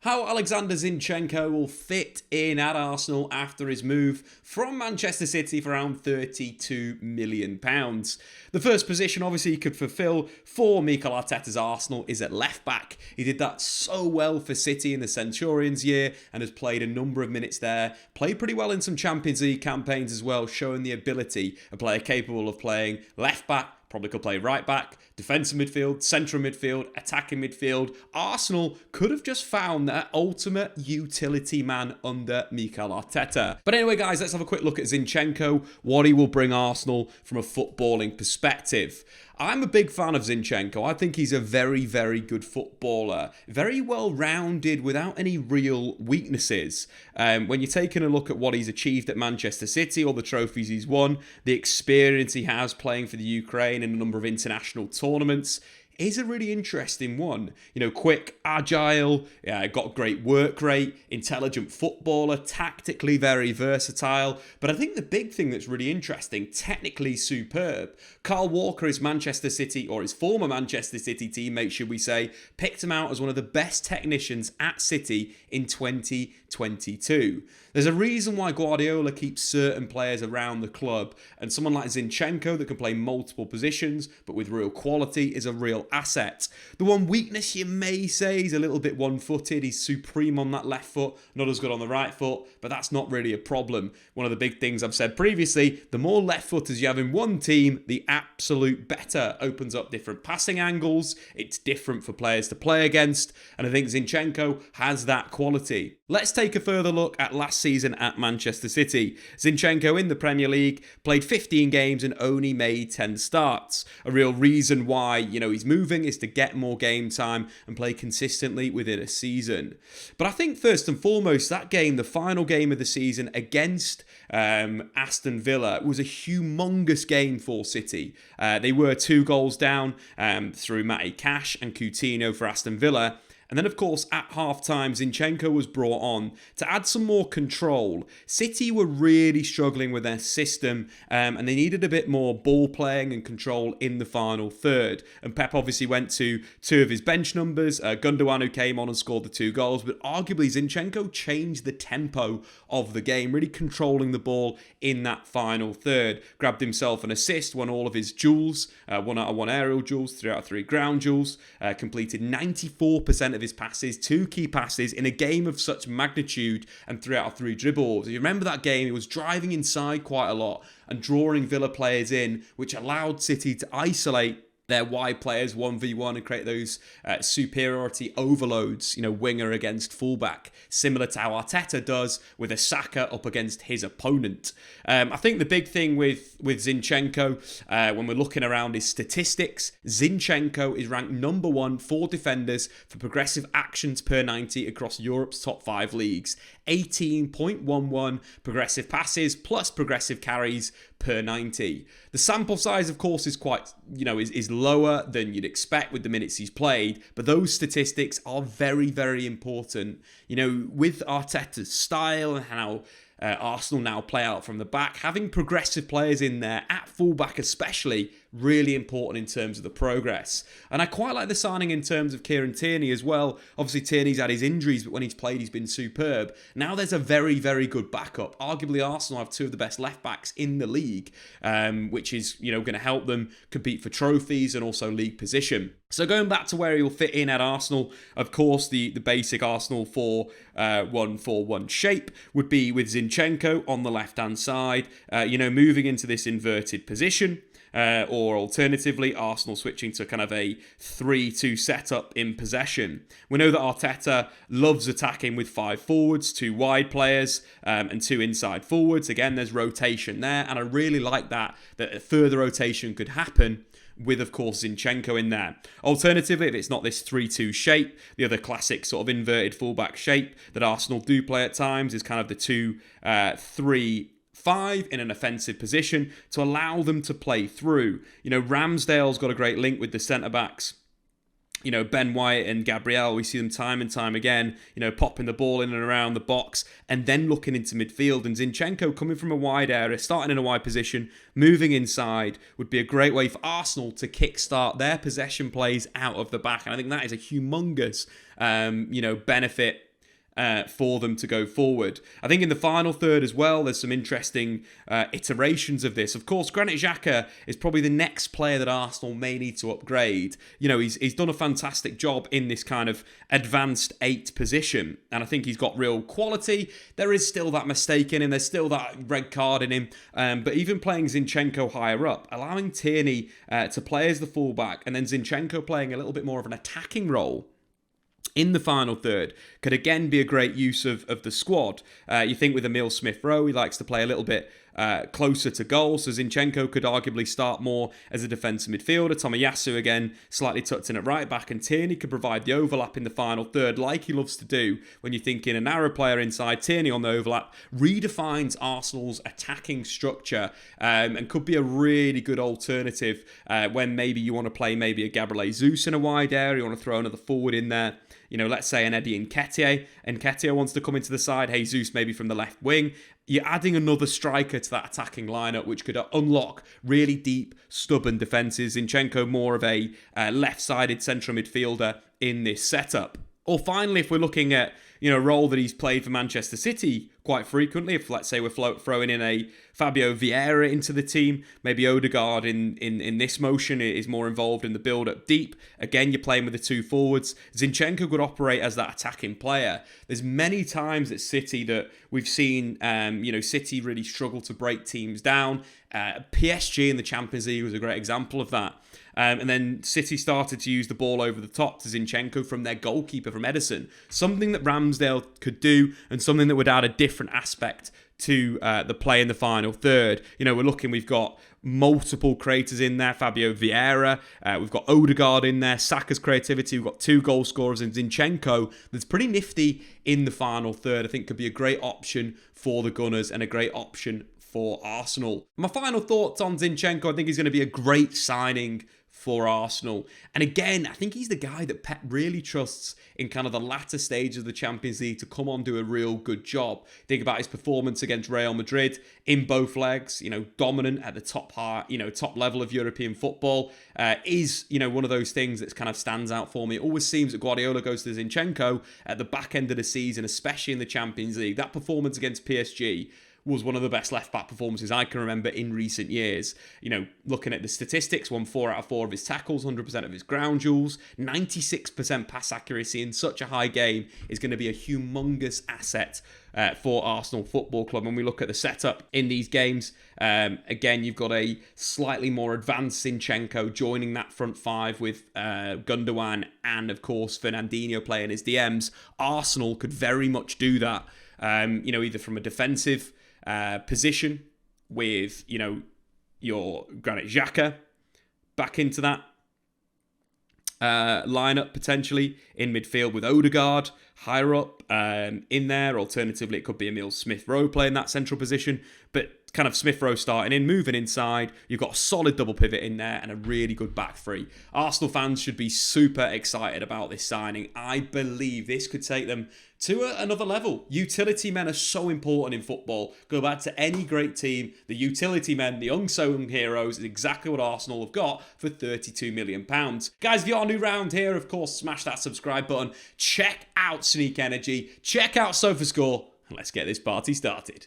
How Oleksandr Zinchenko will fit in at Arsenal after his move from Manchester City for around £32 million. The first position obviously he could fulfil for Mikel Arteta's Arsenal is at left back. He did that so well for City in the Centurions year and has played a number of minutes there. Played pretty well in some Champions League campaigns as well, showing the ability a player capable of playing left back. Probably could play right back, defensive midfield, central midfield, attacking midfield. Arsenal could have just found their ultimate utility man under Mikel Arteta. But anyway, guys, let's have a quick look at Zinchenko, what he will bring Arsenal from a footballing perspective. I'm a big fan of Zinchenko. I think he's a very, very good footballer. Very well-rounded without any real weaknesses. When you're taking a look at what he's achieved at Manchester City, all the trophies he's won, the experience he has playing for the Ukraine in a number of international tournaments, is a really interesting one. You know, quick, agile, got great work rate, intelligent footballer, tactically very versatile. But I think the big thing that's really interesting, technically superb. Kyle Walker, his Manchester City, or his former Manchester City teammate, should we say, picked him out as one of the best technicians at City in 2022. There's a reason why Guardiola keeps certain players around the club, and someone like Zinchenko that can play multiple positions, but with real quality, is a real asset. The one weakness you may say is a little bit one-footed. He's supreme on that left foot, not as good on the right foot, but that's not really a problem. One of the big things I've said previously, the more left footers you have in one team, the absolute better. Opens up different passing angles, it's different for players to play against, and I think Zinchenko has that quality. Let's take a further look at last season at Manchester City. Zinchenko in the Premier League played 15 games and only made 10 starts. A real reason why, he's moving is to get more game time and play consistently within a season. But I think first and foremost, that game, the final game of the season against Aston Villa, was a humongous game for City. They were 2 goals down through Matty Cash and Coutinho for Aston Villa. And then, of course, at half-time, Zinchenko was brought on to add some more control. City were really struggling with their system, and they needed a bit more ball playing and control in the final third. And Pep obviously went to 2 of his bench numbers. Gundogan, who came on and scored the 2 goals, but arguably Zinchenko changed the tempo of the game, really controlling the ball in that final third. Grabbed himself an assist, won all of his duels, 1 out of 1 aerial duels, 3 out of 3 ground duels, completed 94% of his passes, 2 key passes in a game of such magnitude, and 3 out of 3 dribbles. If you remember that game, he was driving inside quite a lot and drawing Villa players in, which allowed City to isolate their wide players 1v1 and create those superiority overloads, winger against fullback, similar to how Arteta does with a Saka up against his opponent. I think the big thing with Zinchenko, when we're looking around his statistics, Zinchenko is ranked number 1 for defenders for progressive actions per 90 across Europe's top 5 leagues. 18.11 progressive passes plus progressive carries per 90. The sample size, of course, is quite, is lower than you'd expect with the minutes he's played, but those statistics are very, very important. With Arteta's style and how Arsenal now play out from the back, having progressive players in there, at fullback especially, really important in terms of the progress. And I quite like the signing in terms of Kieran Tierney as well. Obviously, Tierney's had his injuries, but when he's played, he's been superb. Now there's a very, very good backup. Arguably, Arsenal have 2 of the best left-backs in the league, which is, going to help them compete for trophies and also league position. So going back to where he'll fit in at Arsenal, of course, the basic Arsenal 4-1-4-1 shape would be with Zinchenko on the left-hand side, moving into this inverted position. Or alternatively, Arsenal switching to kind of a 3-2 setup in possession. We know that Arteta loves attacking with 5 forwards, 2 wide players, and 2 inside forwards. Again, there's rotation there, and I really like that further rotation could happen with, of course, Zinchenko in there. Alternatively, if it's not this 3-2 shape, the other classic sort of inverted fullback shape that Arsenal do play at times is kind of the 2-3-5 in an offensive position to allow them to play through. Ramsdale's got a great link with the centre-backs. Ben White and Gabriel, we see them time and time again, popping the ball in and around the box and then looking into midfield. And Zinchenko coming from a wide area, starting in a wide position, moving inside would be a great way for Arsenal to kickstart their possession plays out of the back. And I think that is a humongous, benefit for them to go forward. I think in the final third as well, there's some interesting iterations of this. Of course, Granit Xhaka is probably the next player that Arsenal may need to upgrade. You know, he's done a fantastic job in this kind of advanced 8 position, and I think he's got real quality. There is still that mistake in him, there's still that red card in him, but even playing Zinchenko higher up, allowing Tierney to play as the fullback, and then Zinchenko playing a little bit more of an attacking role in the final third could again be a great use of the squad. You think with Emile Smith-Rowe, he likes to play a little bit closer to goal, so Zinchenko could arguably start more as a defensive midfielder. Tomiyasu again slightly tucked in at right back, and Tierney could provide the overlap in the final third like he loves to do when you're thinking a narrow player inside, Tierney on the overlap, redefines Arsenal's attacking structure, and could be a really good alternative when maybe you want to play maybe a Gabriel Jesus in a wide area, you want to throw another forward in there. You know, let's say an Eddie Nketiah wants to come into the side, Jesus maybe from the left wing. You're adding another striker to that attacking lineup, which could unlock really deep, stubborn defences. Zinchenko more of a left-sided central midfielder in this setup. Or finally, if we're looking at, you know, a role that he's played for Manchester City quite frequently, if let's say we're throwing in a Fabio Vieira into the team, maybe Odegaard in this motion is more involved in the build-up deep. Again, you're playing with the 2 forwards. Zinchenko could operate as that attacking player. There's many times at City that we've seen, City really struggle to break teams down. PSG in the Champions League was a great example of that. And then City started to use the ball over the top to Zinchenko from their goalkeeper, from Ederson. Something that Ramsdale could do, and something that would add a different aspect to the play in the final third. You know, we've got multiple creators in there. Fabio Vieira, we've got Odegaard in there, Saka's creativity, we've got 2 goal scorers in Zinchenko. That's pretty nifty in the final third. I think could be a great option for the Gunners and a great option for Arsenal. My final thoughts on Zinchenko, I think he's going to be a great signing for Arsenal. And again, I think he's the guy that Pep really trusts in kind of the latter stage of the Champions League to come on, do a real good job. Think about his performance against Real Madrid in both legs, you know, dominant at the top level of European football, is, you know, one of those things that kind of stands out for me. It always seems that Guardiola goes to Zinchenko at the back end of the season, especially in the Champions League. That performance against PSG was one of the best left-back performances I can remember in recent years. You know, looking at the statistics, won 4 out of 4 of his tackles, 100% of his ground duels, 96% pass accuracy in such a high game is going to be a humongous asset for Arsenal Football Club. When we look at the setup in these games, again, you've got a slightly more advanced Zinchenko joining that front 5 with Gundogan and, of course, Fernandinho playing his DMs. Arsenal could very much do that, either from a defensive position with, you know, your Granit Xhaka back into that lineup potentially in midfield with Odegaard higher up in there. Alternatively, it could be Emile Smith-Rowe playing that central position, but kind of Smith-Rowe starting in, moving inside. You've got a solid double pivot in there and a really good back three. Arsenal fans should be super excited about this signing. I believe this could take them to another level. Utility men are so important in football. Go back to any great team. The utility men, the unsung heroes, is exactly what Arsenal have got for £32 million. Guys, if you're new round here, of course, smash that subscribe button. Check out Sneak Energy. Check out SofaScore. And let's get this party started.